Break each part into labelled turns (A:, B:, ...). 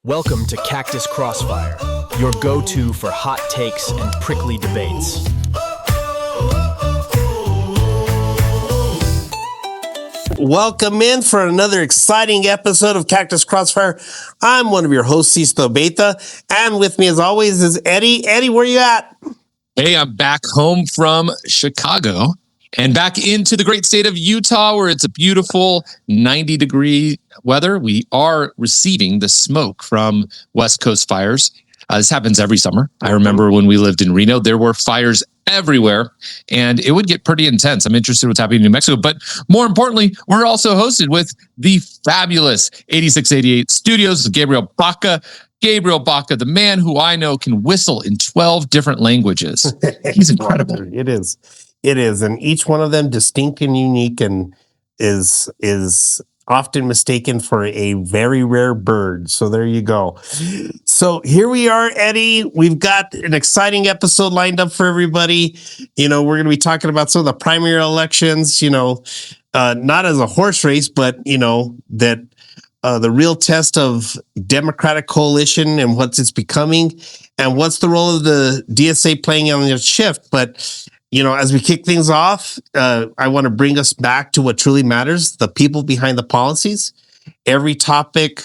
A: Welcome to Cactus Crossfire, your go-to for hot takes and prickly debates.
B: Welcome in for another exciting episode of Cactus Crossfire. I'm one of your hosts, Sisto, Abeyta, and with me as always is Eddie. Eddie, where you at?
C: Hey, I'm back home from Chicago and back into the great state of Utah, where it's a beautiful 90-degree weather. We are receiving the smoke from West Coast fires. This happens every summer. I remember when we lived in Reno, there were fires everywhere, and it would get pretty intense. I'm interested in what's happening in New Mexico, but more importantly, we're also hosted with the fabulous 8688 Studios, Gabriel Baca. Gabriel Baca, the man who I know can whistle in 12 different languages. He's incredible.
B: It is. And each one of them distinct and unique, and is often mistaken for a very rare bird. So there you go. So here we are, Eddie. We've got an exciting episode lined up for everybody. You know, we're going to be talking about some of the primary elections, not as a horse race, but, that the real test of Democratic coalition and what it's becoming, and what's the role of the DSA playing on their shift. But as we kick things off, I want to bring us back to what truly matters, the people behind the policies. Every topic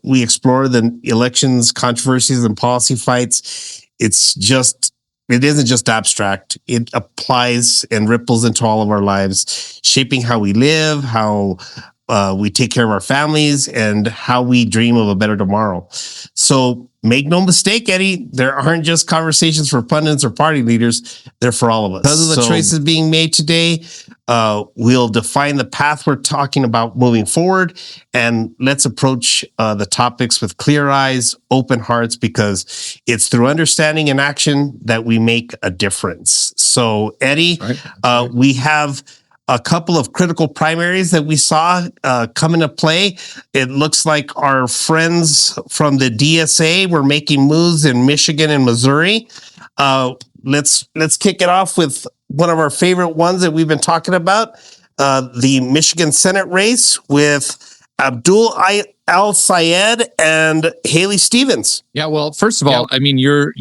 B: we explore, the elections, controversies, and policy fights, it isn't just abstract. It applies and ripples into all of our lives, shaping how we live, how we take care of our families, and how we dream of a better tomorrow. So make no mistake, Eddie, there aren't just conversations for pundits or party leaders. They're for all of us. Because of the choices being made today, we'll define the path we're talking about moving forward. And let's approach the topics with clear eyes, open hearts, because it's through understanding and action that we make a difference. So, Eddie, we have a couple of critical primaries that we saw come into play. It looks like our friends from the DSA were making moves in Michigan and Missouri. Let's kick it off with one of our favorite ones that we've been talking about, the Michigan Senate race with Abdul Al-Sayed and Haley Stevens.
C: Yeah, well, first of all, I mean, your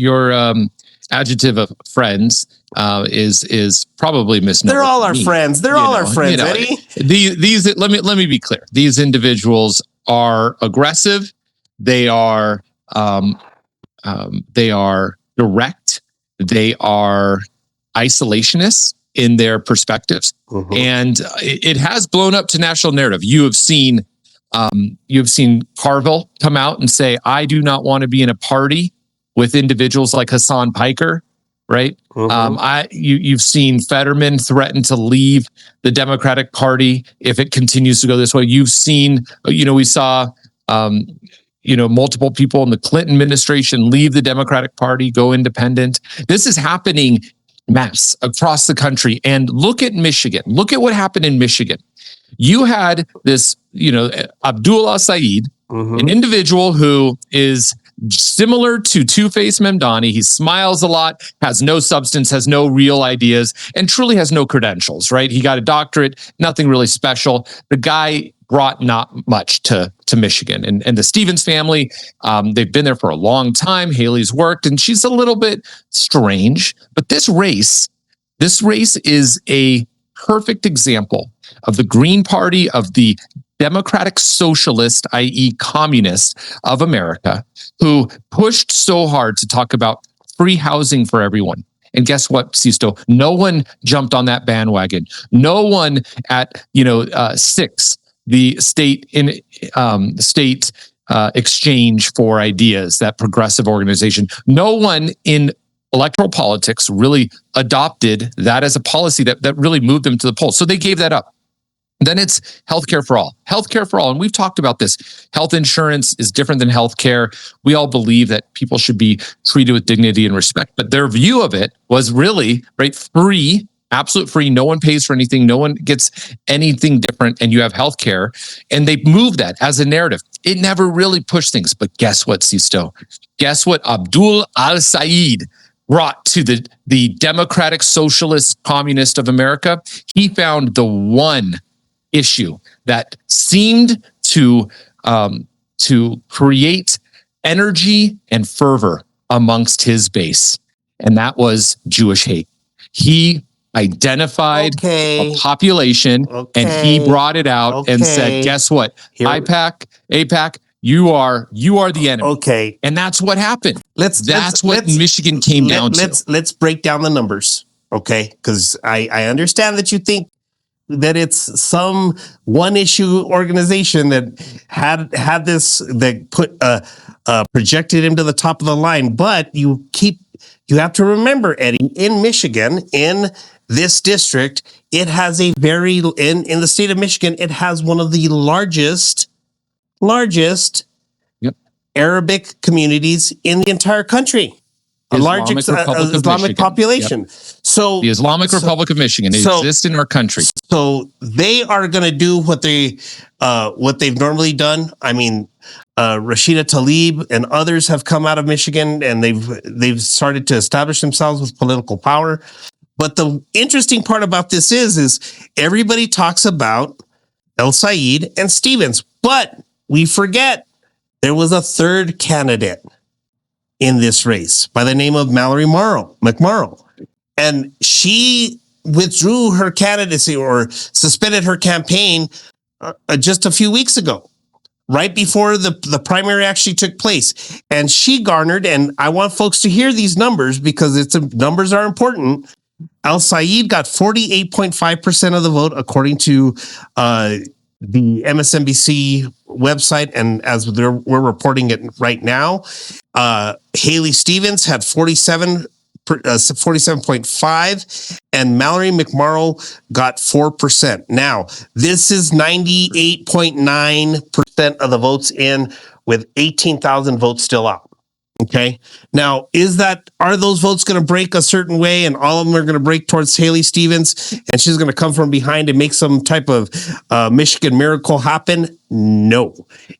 C: adjective of friends is probably misnomer.
B: They're all our friends. They're all our friends, Eddie.
C: These let me be clear. These individuals are aggressive. They are direct. They are isolationists in their perspectives, and it has blown up to national narrative. You have seen Carville come out and say, "I do not want to be in a party with individuals like Hassan Piker." Right. You've seen Fetterman threaten to leave the Democratic Party if it continues to go this way. You've seen, we saw, multiple people in the Clinton administration leave the Democratic Party, go independent. This is happening mass across the country. And look at Michigan. Look at what happened in Michigan. You had this, Abdul Al-Sayed, an individual who is similar to Two-Face Mamdani. He smiles a lot, has no substance, has no real ideas, and truly has no credentials, right? He got a doctorate, nothing really special. The guy brought not much to Michigan. And the Stevens family, they've been there for a long time. Haley's worked, and she's a little bit strange. But this race is a perfect example of the Green Party, of the Democratic Socialist, i.e. communist of America, who pushed so hard to talk about free housing for everyone. And guess what, Sisto? No one jumped on that bandwagon. No one at SIX, the state exchange for ideas, that progressive organization. No one in electoral politics really adopted that as a policy that really moved them to the polls. So they gave that up. Then it's healthcare for all. Healthcare for all. And we've talked about this. Health insurance is different than healthcare. We all believe that people should be treated with dignity and respect. But their view of it was really, free, absolute free. No one pays for anything. No one gets anything different. And you have healthcare. And they moved that as a narrative. It never really pushed things. But guess what, Sisto? Guess what Abdul Al-Sayed brought to the Democratic Socialist Communist of America? He found the one issue that seemed to create energy and fervor amongst his base, and that was Jewish hate. He identified a population and he brought it out and said, guess what? AIPAC, you are the enemy.
B: Okay.
C: And that's what happened. That's what Michigan came down to.
B: Let's break down the numbers. Okay. Because I understand that you think that it's some one issue organization that had this, that put projected him to the top of the line. But you have to remember, Eddie, in Michigan, in this district, it has in the state of Michigan, it has one of the largest Arabic communities in the entire country. A large Islamic population.
C: Yep.
B: So
C: the Islamic Republic of Michigan exists in our country.
B: So they are going to do what they've normally done. I mean, Rashida Tlaib and others have come out of Michigan and they've started to establish themselves with political power. But the interesting part about this is everybody talks about El Said and Stevens, but we forget there was a third candidate in this race by the name of Mallory McMorrow. And she withdrew her candidacy or suspended her campaign just a few weeks ago, right before the primary actually took place. And she garnered, and I want folks to hear these numbers because numbers are important. Al Said got 48.5% of the vote, according to the MSNBC website, and as we're reporting it right now. Haley Stevens had 47.5, and Mallory McMorrow got 4%. Now, this is 98.9% of the votes in, with 18,000 votes still out. Okay. Now, are those votes going to break a certain way, and all of them are going to break towards Haley Stevens, and she's going to come from behind and make some type of Michigan miracle happen? No,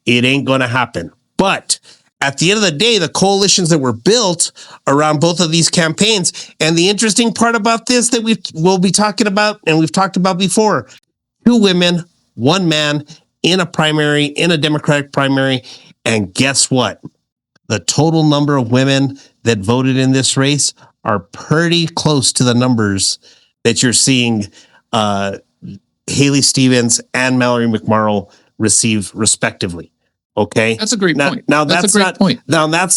B: it ain't going to happen. But at the end of the day, the coalitions that were built around both of these campaigns, and the interesting part about this that we'll be talking about, and we've talked about before, 2 women, 1 man in a primary, in a Democratic primary, and guess what? The total number of women that voted in this race are pretty close to the numbers that you're seeing Haley Stevens and Mallory McMorrow receive respectively. Okay.
C: That's a great point.
B: Now that's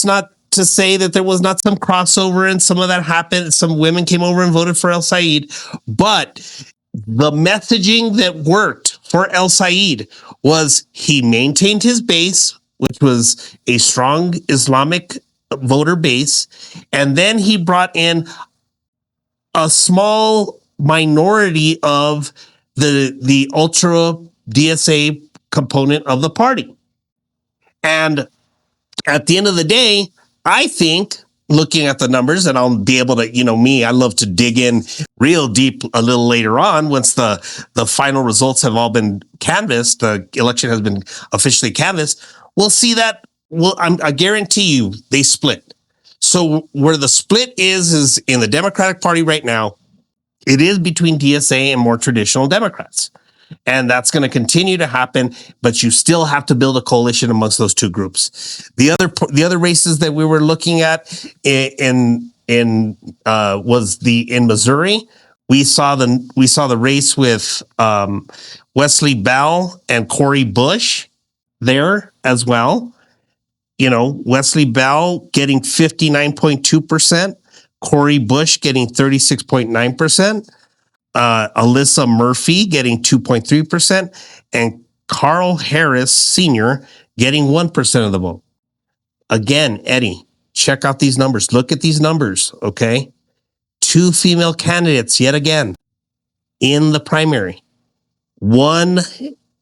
B: not to say that there was not some crossover and some of that happened. Some women came over and voted for El Said, but the messaging that worked for El Said was he maintained his base, which was a strong Islamic voter base. And then he brought in a small minority of the ultra DSA component of the party. And at the end of the day, I think, looking at the numbers, and I'll be able to, I love to dig in real deep a little later on once the final results have all been canvassed, the election has been officially canvassed. We'll see that. I guarantee you they split. So where the split is in the Democratic Party right now, it is between DSA and more traditional Democrats. And that's going to continue to happen, but you still have to build a coalition amongst those two groups. The other races that we were looking at in Missouri. We saw the race with Wesley Bell and Cori Bush there as well. Wesley Bell getting 59.2%, Cori Bush getting 36.9%. Alyssa Murphy getting 2.3%, and Carl Harris Sr. getting 1% of the vote. Again, Eddie, check out these numbers. Look at these numbers, okay? 2 female candidates yet again in the primary. 1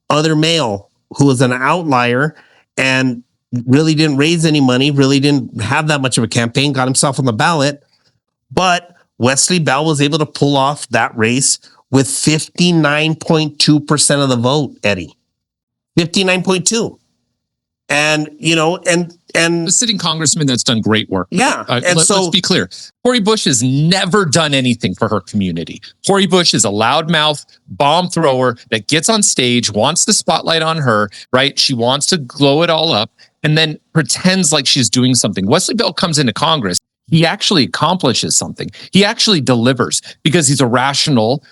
B: other male who was an outlier and really didn't raise any money, really didn't have that much of a campaign, got himself on the ballot, but Wesley Bell was able to pull off that race with 59.2% of the vote, Eddie. 59.2. And, and
C: The sitting congressman that's done great work.
B: yeah, and
C: Let's be clear. Cori Bush has never done anything for her community. Cori Bush is a loudmouth bomb thrower that gets on stage, wants the spotlight on her, right? She wants to glow it all up and then pretends like she's doing something. Wesley Bell comes into Congress. He actually accomplishes something. He actually delivers because he's a rational,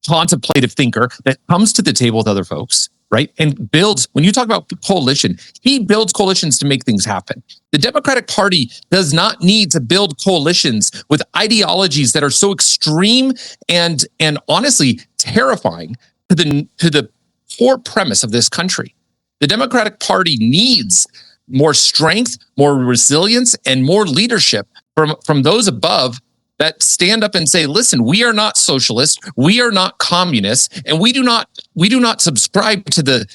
C: contemplative thinker that comes to the table with other folks, right? And builds, when you talk about coalition, he builds coalitions to make things happen. The Democratic Party does not need to build coalitions with ideologies that are so extreme and honestly terrifying to the core premise of this country. The Democratic Party needs more strength, more resilience, and more leadership from those above that stand up and say, listen, we are not socialists, we are not communists, and we do not subscribe to the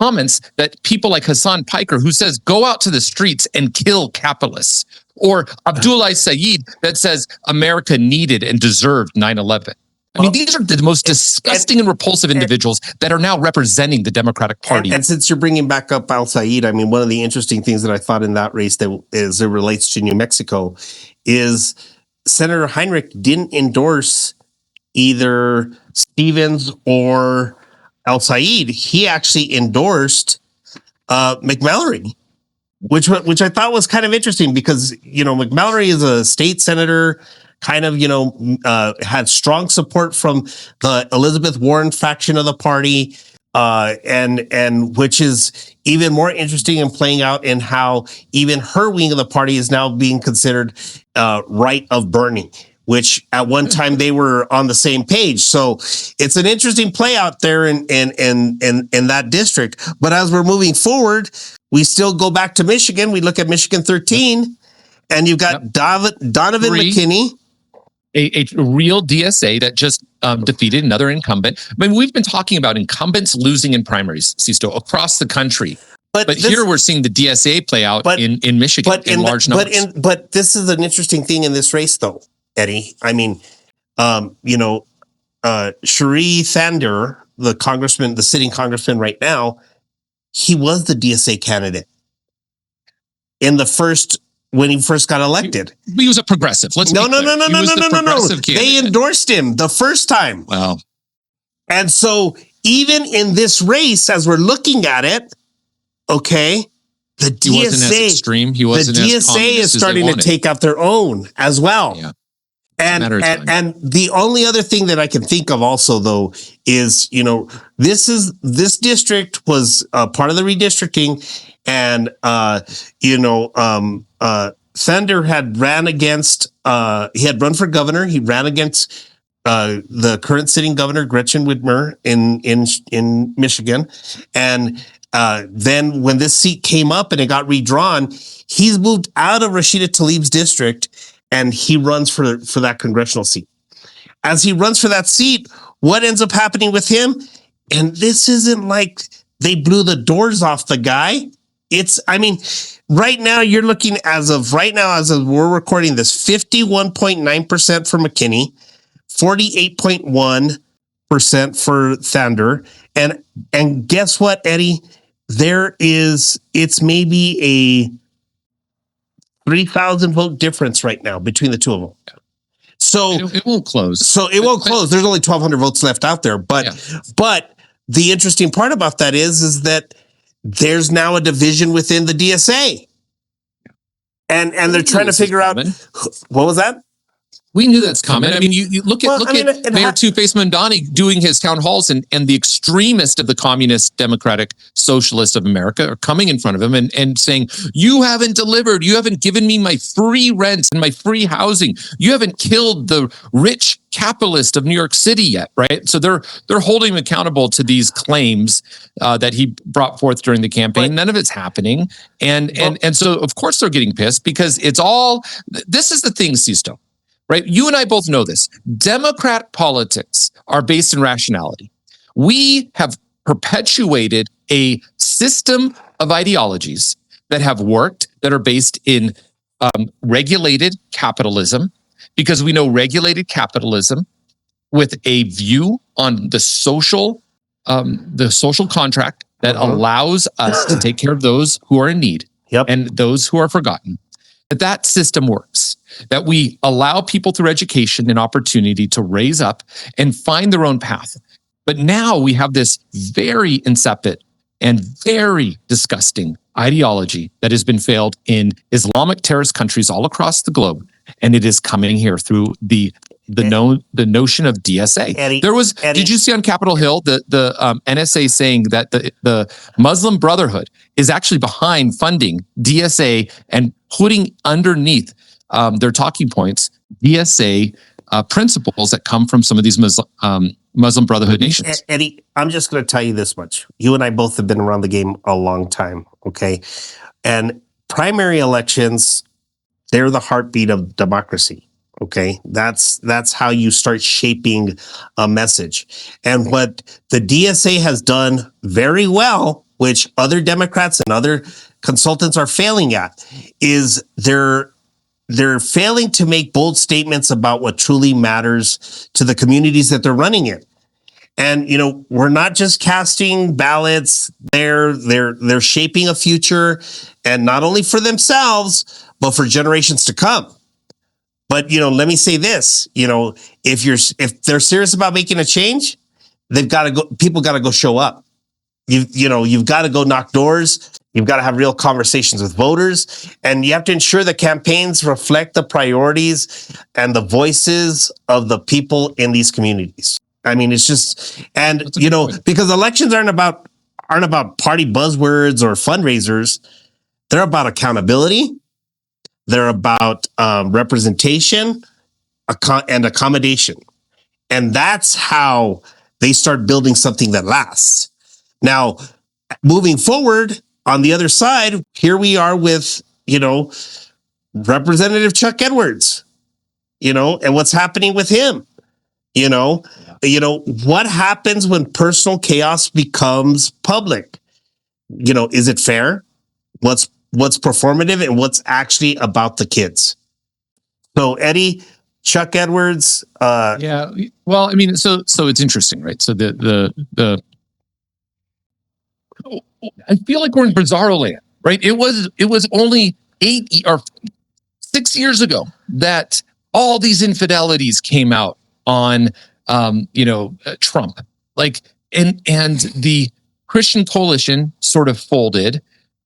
C: comments that people like Hassan Piker, who says, go out to the streets and kill capitalists, or Abdullah Saeed that says America needed and deserved 9/11. I mean, these are the most disgusting and repulsive individuals that are now representing the Democratic Party.
B: And since you're bringing back up Al Saeed, I mean, one of the interesting things that I thought in that race that as it relates to New Mexico is Senator Heinrich didn't endorse either Stevens or Al Saeed. He actually endorsed McMallory, which I thought was kind of interesting because, you know, McMallory is a state senator, kind of, you know, had strong support from the Elizabeth Warren faction of the party, and which is even more interesting in playing out in how even her wing of the party is now being considered right of burning, which at one time they were on the same page. So it's an interesting play out there in that district. But as we're moving forward, we still go back to Michigan. We look at Michigan 13, and you've got Donovan McKinney.
C: A real DSA that just defeated another incumbent. I mean, we've been talking about incumbents losing in primaries, Sisto, across the country. But here we're seeing the DSA play out in Michigan in large numbers.
B: But this is an interesting thing in this race, though, Eddie. I mean, you know, Sheree Thander, the sitting congressman right now, he was the DSA candidate when he first got elected.
C: He was a progressive.
B: No. They endorsed him the first time.
C: Wow.
B: And so even in this race, as we're looking at it, okay, the DSA,
C: he wasn't as extreme. He wasn't
B: the
C: as
B: DSA is starting to take out their own as well.
C: Yeah.
B: And the only other thing that I can think of also, though, is, you know, this district was part of the redistricting, and Thunder had ran against. He had run for governor. He ran against the current sitting governor, Gretchen Whitmer, in Michigan, and then when this seat came up and it got redrawn, he's moved out of Rashida Tlaib's district. And he runs for that congressional seat. As he runs for that seat, what ends up happening with him? And this isn't like they blew the doors off the guy. Right now you're looking as of we're recording this, 51.9% for McKinney, 48.1% for Thander. And guess what, Eddie? It's maybe a 3,000 vote difference right now between the two of them. So
C: it won't close.
B: There's only 1,200 votes left out there. But the interesting part about that is that there's now a division within the DSA. And they're trying to figure out, what was that?
C: We knew that's coming. I mean, you look at Mayor Two-Face Mamdani doing his town halls, and the extremist of the communist, democratic, socialist of America are coming in front of him and saying, you haven't delivered. You haven't given me my free rent and my free housing. You haven't killed the rich capitalist of New York City yet, right? So they're holding him accountable to these claims that he brought forth during the campaign. None of it's happening. And so, of course, they're getting pissed because this is the thing, Sisto. Right? You and I both know this. Democrat politics are based in rationality. We have perpetuated a system of ideologies that have worked, that are based in regulated capitalism, because we know regulated capitalism with a view on the social contract that allows us to take care of those who are in need.
B: Yep.
C: and those who are forgotten, that system works, that we allow people through education and opportunity to raise up and find their own path. But now we have this very insipid and very disgusting ideology that has been failed in Islamic terrorist countries all across the globe. And it is coming here through the notion of DSA.
B: Eddie,
C: Did you see on Capitol Hill the NSA saying that the Muslim Brotherhood is actually behind funding DSA and putting underneath their talking points DSA principles that come from some of these Muslim Brotherhood nations?
B: Eddie, I'm just going to tell you this much. You and I both have been around the game a long time, okay? And primary elections, they're the heartbeat of democracy. Okay, that's how you start shaping a message. And what the DSA has done very well, which other Democrats and other consultants are failing at, is they're failing to make bold statements about what truly matters to the communities that they're running in. And we're not just casting ballots; they're shaping a future, and not only for themselves, but for generations to come. But let me say this: if they're serious about making a change, they've got to go. People got to go show up. You've got to go knock doors. You've got to have real conversations with voters, and you have to ensure that campaigns reflect the priorities and the voices of the people in these communities. I mean, it's just, and because elections aren't about party buzzwords or fundraisers. They're about accountability. They're about representation and accommodation. And that's how they start building something that lasts. Now, moving forward, on the other side, here we are with, Representative Chuck Edwards, and what's happening with him. What happens when personal chaos becomes public? Is it fair? What's performative and what's actually about the kids? So Eddie, Chuck Edwards.
C: Yeah. Well, I mean, so it's interesting, right? So the I feel like we're in bizarro land, right? It was only 8 or 6 years ago that all these infidelities came out on Trump, and the Christian coalition sort of folded.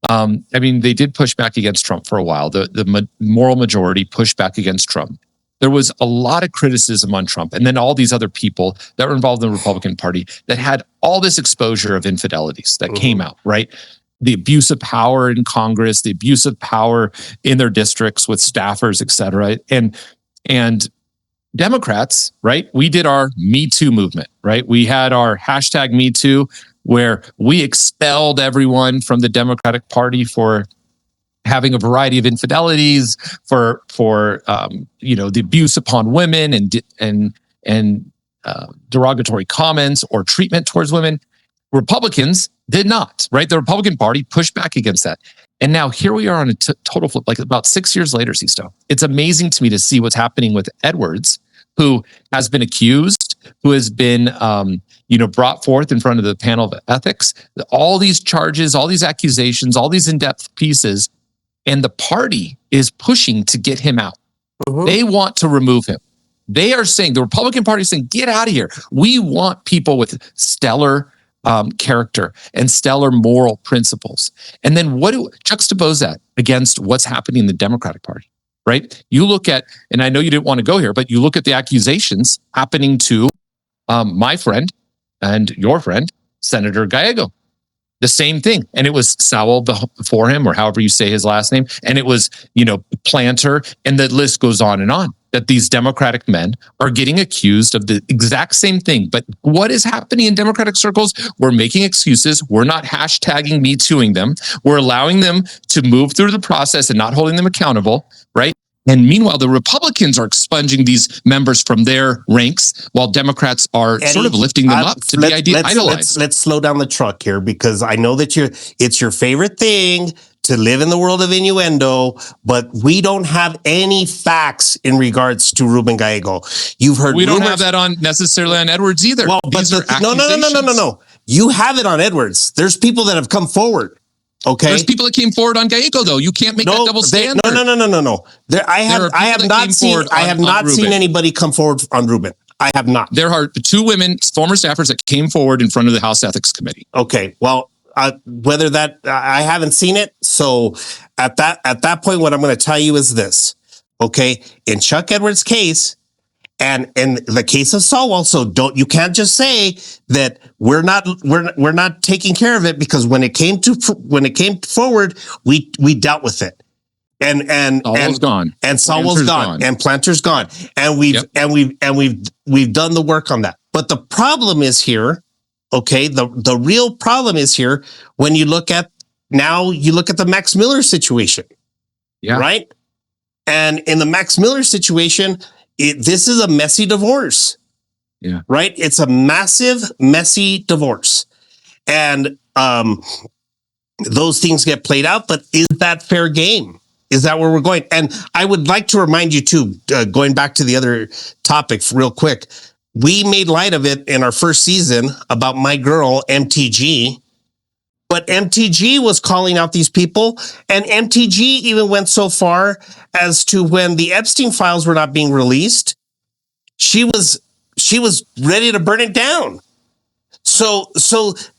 C: I mean, they did push back against Trump for a while. The moral majority pushed back against Trump. There was a lot of criticism on Trump, and then all these other people that were involved in the Republican Party that had all this exposure of infidelities that came out, right? The abuse of power in Congress, the abuse of power in their districts with staffers, et cetera. And Democrats, right? We did our Me Too movement, right? We had our hashtag Me Too, where we expelled everyone from the Democratic Party for having a variety of infidelities, for the abuse upon women and derogatory comments or treatment towards women. Republicans did not, right? The Republican Party pushed back against that. And now here we are on a total flip, like about 6 years later, Sisto. It's amazing to me to see what's happening with Edwards, who has been accused, who has been brought forth in front of the panel of ethics, all these charges, all these accusations, all these in-depth pieces, and the party is pushing to get him out. They want to remove him. They are saying, the Republican Party is saying, get out of here. We want people with stellar character and stellar moral principles. And then juxtapose that against what's happening in the Democratic Party, right? You look at, and I know you didn't want to go here, but you look at the accusations happening to my friend and your friend, Senator Gallego. The same thing. And it was Sowell before him, or however you say his last name. And it was, Planter. And the list goes on, that these Democratic men are getting accused of the exact same thing. But what is happening in Democratic circles? We're making excuses. We're not hashtagging Me Tooing them. We're allowing them to move through the process and not holding them accountable, right? And meanwhile, the Republicans are expunging these members from their ranks, while Democrats are sort of lifting them up to be idolized.
B: Let's slow down the truck here, because I know that it's your favorite thing to live in the world of innuendo, but we don't have any facts in regards to Ruben Gallego. You've heard
C: we don't have that necessarily on Edwards either.
B: Well, but no. You have it on Edwards. There's people that have come forward. Okay.
C: There's people that came forward on Gallego, though. You can't make that double standard.
B: No. I have not seen anybody come forward on Ruben. I have not.
C: There are 2 women, former staffers, that came forward in front of the House Ethics Committee.
B: Okay. Well, whether that I haven't seen it. So at that point, what I'm going to tell you is this. Okay. In Chuck Edwards' case, and in the case of Saul, also you can't just say that we're not taking care of it, because when it came forward, we dealt with it. And
C: Saul's gone.
B: And Saul was gone. And Planter's gone. And we've done the work on that. But the problem is here, okay, the real problem is here when you look at the Max Miller situation.
C: Yeah.
B: Right? And in the Max Miller situation, this is a messy divorce.
C: Yeah.
B: Right? It's a massive, messy divorce. And those things get played out, but is that fair game? Is that where we're going? And I would like to remind you too, going back to the other topic real quick, we made light of it in our first season about my girl, MTG. But MTG was calling out these people, and MTG even went so far as to, when the Epstein files were not being released, she was ready to burn it down. So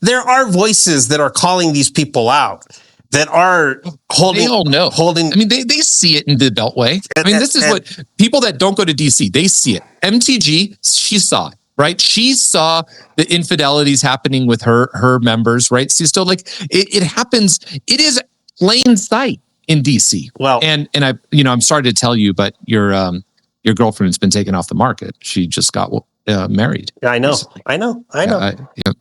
B: there are voices that are calling these people out, that are holding.
C: They all know. I mean, they see it in the Beltway. This is what people that don't go to DC, they see it. MTG, she saw it, right? She saw the infidelities happening with her members, right? Sisto, like it happens. It is plain sight in DC.
B: Well,
C: and I'm sorry to tell you, but your girlfriend's been taken off the market. She just got married.
B: I know.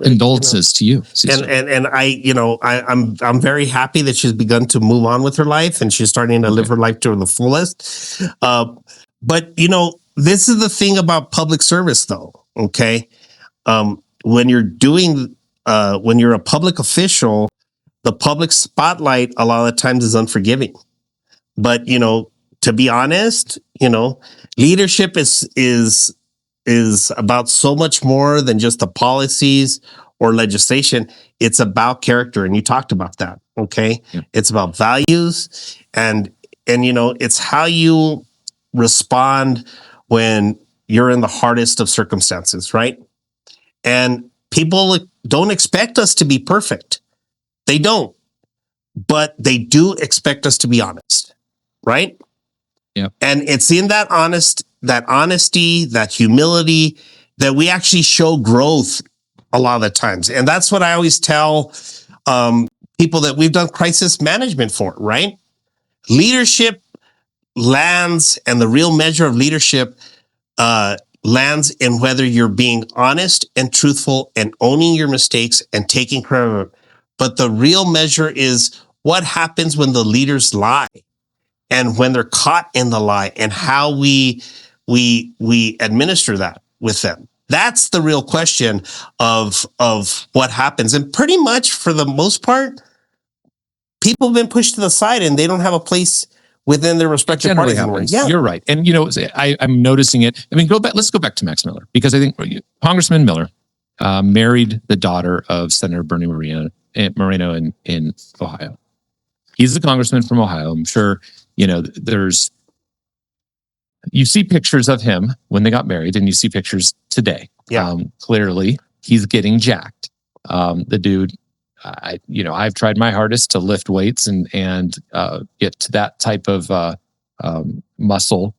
C: Condolences to you. Sisto.
B: And I'm very happy that she's begun to move on with her life, and she's starting to live her life to the fullest. But this is the thing about public service, though. Okay, when you're a public official, the public spotlight a lot of the times is unforgiving. But to be honest, leadership is about so much more than just the policies or legislation. It's about character, and you talked about that. Okay, yeah. It's about values, and it's how you respond when you're in the hardest of circumstances, right? And people don't expect us to be perfect. They don't, but they do expect us to be honest, right?
C: Yeah.
B: And it's in that honesty, that humility, that we actually show growth a lot of the times. And that's what I always tell people that we've done crisis management for, right? Leadership lands, and the real measure of leadership lands in whether you're being honest and truthful and owning your mistakes and taking credit of it. But the real measure is what happens when the leaders lie, and when they're caught in the lie, and how we administer that with them. That's the real question of what happens. And pretty much, for the most part, people have been pushed to the side, and they don't have a place within their respective parties anymore. Yeah,
C: you're right. And I'm noticing it. I mean, let's go back to Max Miller, because I think Congressman Miller married the daughter of Senator Bernie Moreno in Ohio. He's the congressman from Ohio. I'm sure you see pictures of him when they got married, and you see pictures today.
B: Yeah.
C: Clearly he's getting jacked. The dude, I've tried my hardest to lift weights and get to that type of muscle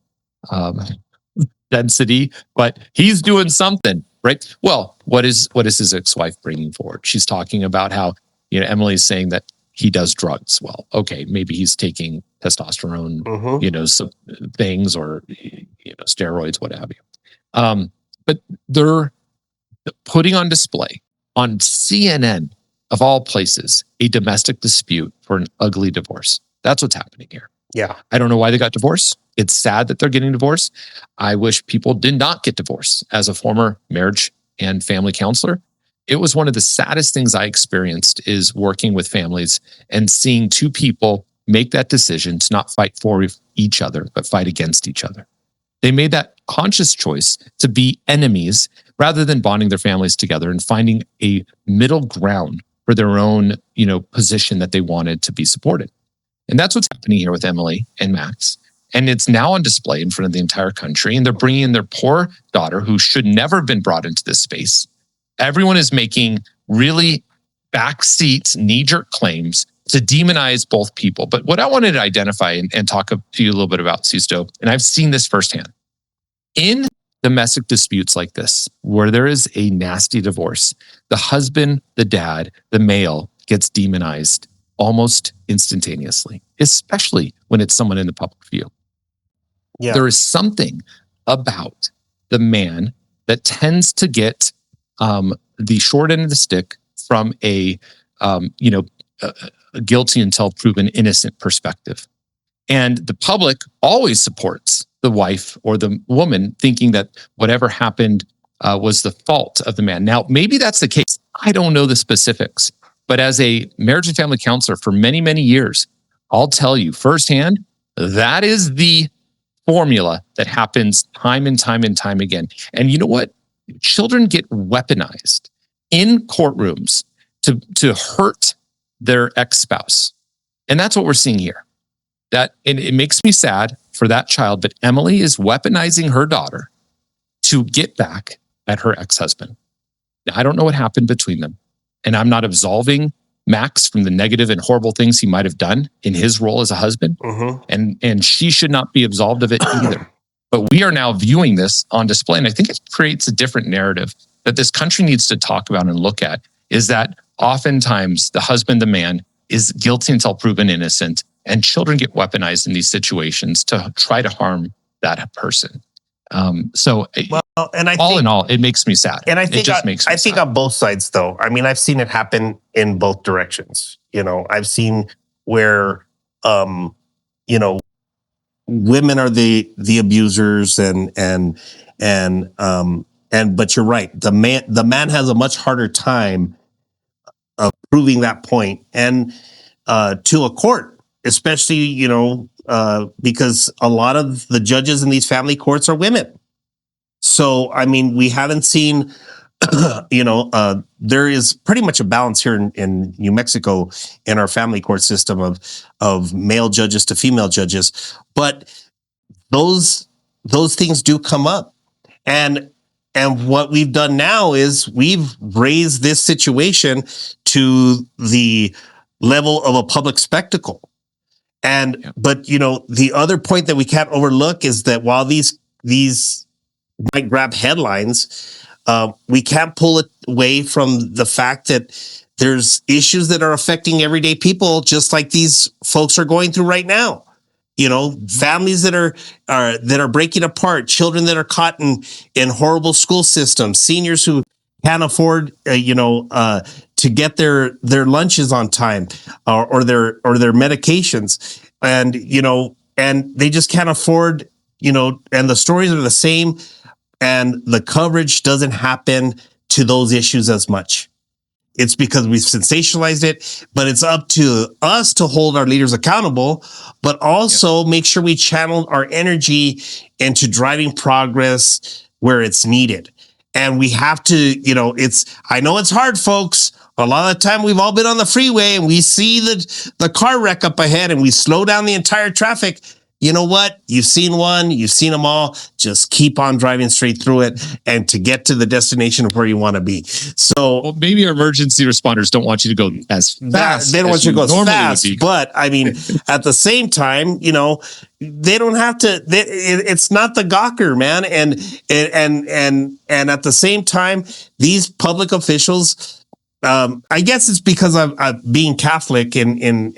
C: density, but he's doing something, right? Well, what is his ex-wife bringing forward? She's talking about how, Emily's saying that he does drugs. Well, okay, maybe he's taking testosterone, some things, or steroids, what have you. But they're putting on display on CNN, of all places, a domestic dispute for an ugly divorce. That's what's happening here.
B: Yeah.
C: I don't know why they got divorced. It's sad that they're getting divorced. I wish people did not get divorced. As a former marriage and family counselor, it was one of the saddest things I experienced, is working with families and seeing two people make that decision to not fight for each other, but fight against each other. They made that conscious choice to be enemies rather than bonding their families together and finding a middle ground for their own, position that they wanted to be supported. And that's what's happening here with Emily and Max. And it's now on display in front of the entire country. And they're bringing in their poor daughter, who should never have been brought into this space. Everyone is making really backseat, knee-jerk claims to demonize both people. But what I wanted to identify and talk to you a little bit about, Sisto, and I've seen this firsthand. In domestic disputes like this, where there is a nasty divorce, the husband, the dad, the male gets demonized almost instantaneously, especially when it's someone in the public view.
B: Yeah.
C: There is something about the man that tends to get the short end of the stick from a guilty until proven innocent perspective. And the public always supports the wife or the woman, thinking that whatever happened was the fault of the man. Now, maybe that's the case. I don't know the specifics. But as a marriage and family counselor for many, many years, I'll tell you firsthand, that is the formula that happens time and time and time again. And you know what? Children get weaponized in courtrooms to hurt their ex-spouse. And that's what we're seeing here. And it makes me sad for that child, but Emily is weaponizing her daughter to get back at her ex-husband. Now, I don't know what happened between them. And I'm not absolving Max from the negative and horrible things he might have done in his role as a husband. And she should not be absolved of it either. But we are now viewing this on display. And I think it creates a different narrative that this country needs to talk about and look at, is that oftentimes the husband, the man, is guilty until proven innocent. And children get weaponized in these situations to try to harm that person. And in all, it makes me sad.
B: And I think
C: I
B: think on both sides, though. I mean, I've seen it happen in both directions. I've seen where, women are the abusers, and but you're right. The man has a much harder time of proving that point, and to a court, especially, because a lot of the judges in these family courts are women. So, I mean, we haven't seen, there is pretty much a balance here in New Mexico in our family court system of male judges to female judges. But those things do come up. And what we've done now is we've raised this situation to the level of a public spectacle. But the other point that we can't overlook is that while these might grab headlines, we can't pull it away from the fact that there's issues that are affecting everyday people, just like these folks are going through right now. Families that are breaking apart, children that are caught in horrible school systems, seniors who can't afford, to get their lunches on time, or their medications, and they just can't afford, and the stories are the same, and the coverage doesn't happen to those issues as much. It's because we've sensationalized it, but it's up to us to hold our leaders accountable, but also make sure we channel our energy into driving progress where it's needed. And we have to, I know it's hard, folks. A lot of the time we've all been on the freeway and we see the car wreck up ahead and we slow down the entire traffic. You know what? You've seen one, you've seen them all. Just keep on driving straight through it and to get to the destination of where you want to be. So
C: maybe our emergency responders don't want you to go as fast.
B: They don't want you to go as fast. But I mean, at the same time, they don't have to. It's not the Gawker, man. And at the same time, these public officials. I guess it's because of being Catholic in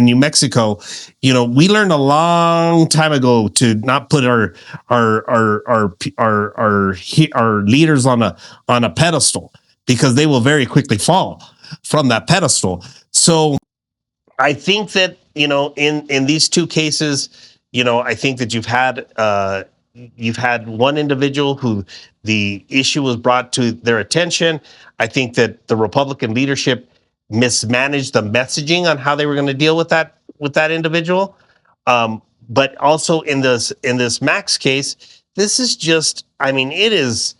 B: New Mexico. We learned a long time ago to not put our leaders on a pedestal, because they will very quickly fall from that pedestal. So I think that in these two cases, I think that you've had one individual who the issue was brought to their attention. I think that the Republican leadership mismanaged the messaging on how they were going to deal with that individual. But also in this Max case, this is just, I mean, it is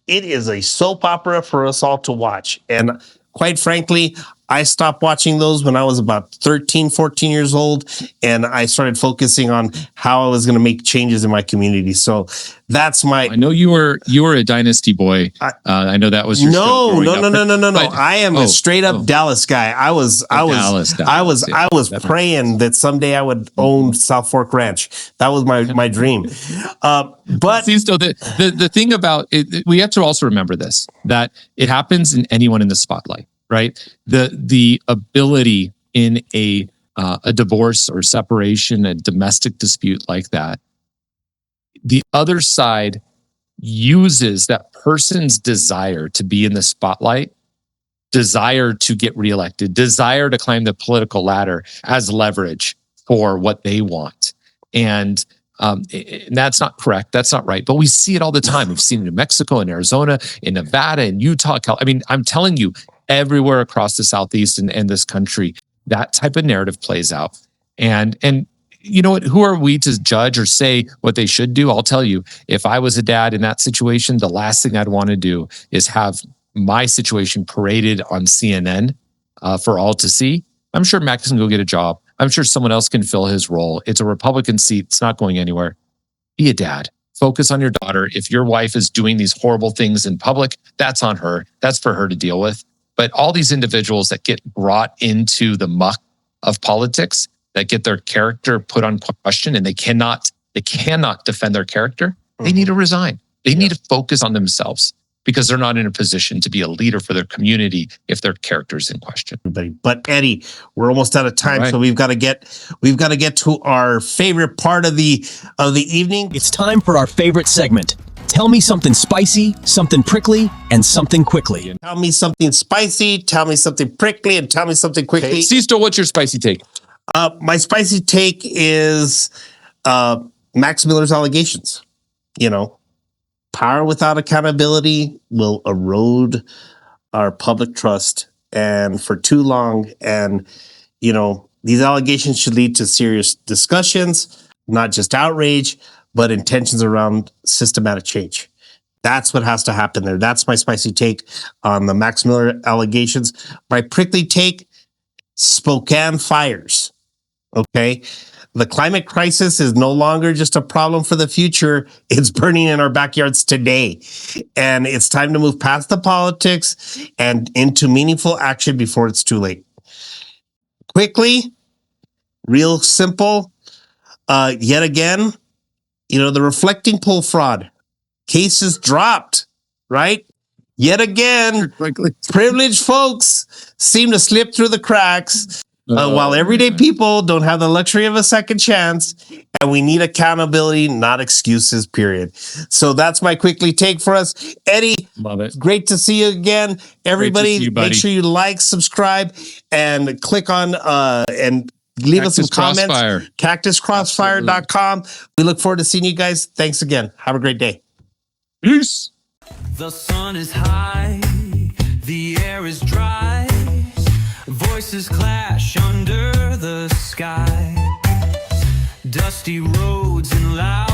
B: a soap opera for us all to watch. And quite frankly, I stopped watching those when I was about 13, 14 years old, and I started focusing on how I was going to make changes in my community. So that's my.
C: I know you were a Dynasty boy. I know that was your
B: no.
C: But,
B: I am a straight up Dallas guy. I was praying that someday I would own South Fork Ranch. That was my dream. But
C: Sisto, the thing about it, we have to also remember this, that it happens in anyone in the spotlight. Right, the ability in a divorce or separation, a domestic dispute like that, the other side uses that person's desire to be in the spotlight, desire to get reelected, desire to climb the political ladder as leverage for what they want, and that's not correct. That's not right. But we see it all the time. We've seen it in Mexico, in Arizona, in Nevada, in Utah. I mean, I'm telling you. Everywhere across the Southeast and this country, that type of narrative plays out. And you know what? Who are we to judge or say what they should do? I'll tell you, if I was a dad in that situation, the last thing I'd want to do is have my situation paraded on CNN for all to see. I'm sure Max can go get a job. I'm sure someone else can fill his role. It's a Republican seat. It's not going anywhere. Be a dad. Focus on your daughter. If your wife is doing these horrible things in public, that's on her. That's for her to deal with. But all these individuals that get brought into the muck of politics, that get their character put on question, and they cannot defend their character, they need to resign. They need to focus on themselves because they're not in a position to be a leader for their community if their character is in question.
B: But Eddie, we're almost out of time, so we've got to get to our favorite part of the evening.
A: It's time for our favorite segment. Tell me something spicy, something prickly, and something quickly.
B: Tell me something spicy, tell me something prickly, and tell me something quickly.
C: Okay. Sisto, what's your spicy take?
B: My spicy take is Max Miller's allegations. You know, power without accountability will erode our public trust, and for too long. And, you know, these allegations should lead to serious discussions, not just outrage, but intentions around systematic change. That's what has to happen there. That's my spicy take on the Max Miller allegations. My prickly take, Spokane fires. Okay? The climate crisis is no longer just a problem for the future. It's burning in our backyards today. And it's time to move past the politics and into meaningful action before it's too late. Quickly, real simple, yet again, you know, the reflecting poll fraud cases dropped, right? Yet again, privileged folks seem to slip through the cracks while everyday people don't have the luxury of a second chance, and we need accountability, not excuses, period. So that's my quickly take for us. Eddie,
C: love it.
B: Great to see you again. Everybody,
C: you,
B: make sure you like, subscribe, and click on and leave us some comments.
C: Crossfire.
B: CactusCrossfire.com. We look forward to seeing you guys. Thanks again. Have a great day.
C: Peace.
D: The sun is high, the air is dry, voices clash under the sky, dusty roads and loud